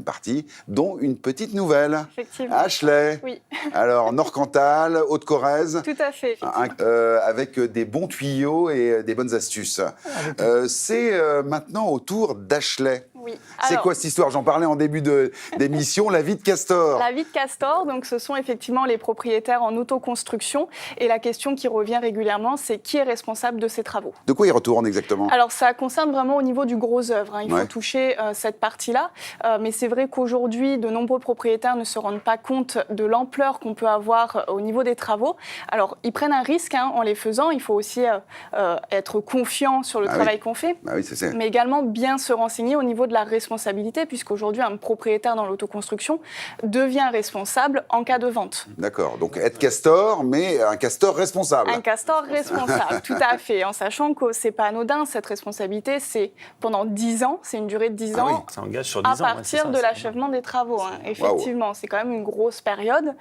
partie, dont une petite nouvelle. Effectivement. Ashley. Oui. Alors, Nord-Cantal, Haute-Corrèze. Tout à fait. Avec des bons tuyaux et des bonnes astuces. C'est maintenant au tour d'Ashley. Oui. C'est quoi cette histoire? J'en parlais en début d'émission, la vie de castor. La vie de castor, donc ce sont effectivement les propriétaires en autoconstruction. Et la question qui revient régulièrement, c'est qui est responsable de ces travaux? De quoi il retourne exactement? Alors ça concerne vraiment au niveau du gros œuvre. Il faut toucher cette partie-là. Mais c'est vrai qu'aujourd'hui, de nombreux propriétaires ne se rendent pas compte de l'ampleur qu'on peut avoir au niveau des travaux. Alors ils prennent un risque en les faisant. Il faut aussi être confiant sur le travail qu'on fait. Oui, c'est mais également bien se renseigner au niveau de la responsabilité, puisqu'aujourd'hui, un propriétaire dans l'autoconstruction devient responsable en cas de vente. D'accord, donc être castor, mais un castor responsable. Un castor responsable, tout à fait, en sachant que c'est pas anodin, cette responsabilité, c'est pendant 10 ans, c'est une durée de 10 ans, Ça engage sur 10 ans. à partir de l'achèvement des travaux. Effectivement, c'est quand même une grosse période.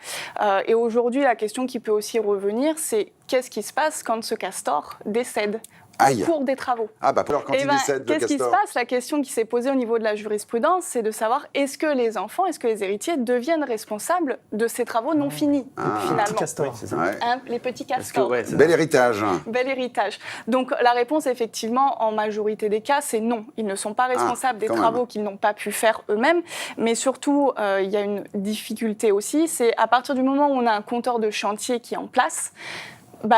Et aujourd'hui, la question qui peut aussi revenir, c'est qu'est-ce qui se passe quand ce castor décède au cours des travaux. Alors quand il décède, le castor. Qu'est-ce qui se passe? La question qui s'est posée au niveau de la jurisprudence, c'est de savoir est-ce que les enfants, est-ce que les héritiers deviennent responsables de ces travaux non finis, finalement. Les petits castors, c'est ça. Les petits castors. Bel héritage. Bel héritage. Donc la réponse, effectivement, en majorité des cas, c'est non. Ils ne sont pas responsables des travaux qu'ils n'ont pas pu faire eux-mêmes. Mais surtout, il y a une difficulté aussi, c'est à partir du moment où on a un compteur de chantier qui est en place,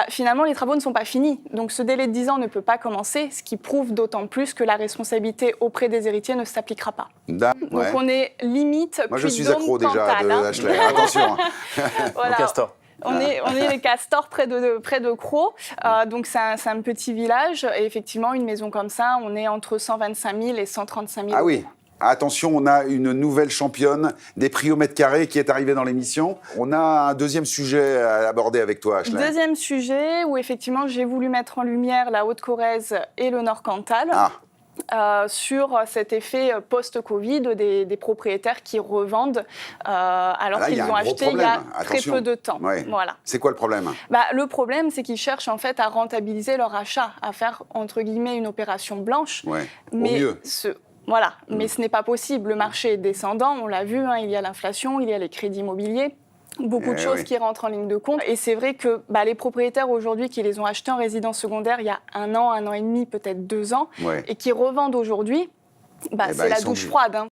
finalement, les travaux ne sont pas finis. Donc, ce délai de 10 ans ne peut pas commencer, ce qui prouve d'autant plus que la responsabilité auprès des héritiers ne s'appliquera pas. Donc, on est limite... Moi, je suis accro déjà de Ashley. Attention. Voilà. Castor. On est les castors près de Crau. Donc, c'est un petit village. Et effectivement, une maison comme ça, on est entre 125 000 et 135 000 euros. Ah oui. Attention, on a une nouvelle championne des prix au mètre carré qui est arrivée dans l'émission. On a un deuxième sujet à aborder avec toi, Ashley. Deuxième sujet où effectivement j'ai voulu mettre en lumière la Haute-Corrèze et le Nord-Cantal. Sur cet effet post-Covid des propriétaires qui revendent alors qu'ils ont acheté il y a très peu de temps. Voilà. C'est quoi le problème? Le problème, c'est qu'ils cherchent en fait à rentabiliser leur achat, à faire entre guillemets une opération blanche. Mais au mieux. Voilà, mais ce n'est pas possible. Le marché est descendant, on l'a vu, il y a l'inflation, il y a les crédits immobiliers. Beaucoup de choses qui rentrent en ligne de compte. Et c'est vrai que les propriétaires aujourd'hui qui les ont achetés en résidence secondaire il y a 1 an et demi, peut-être 2 ans, et qui revendent aujourd'hui, c'est la douche froide.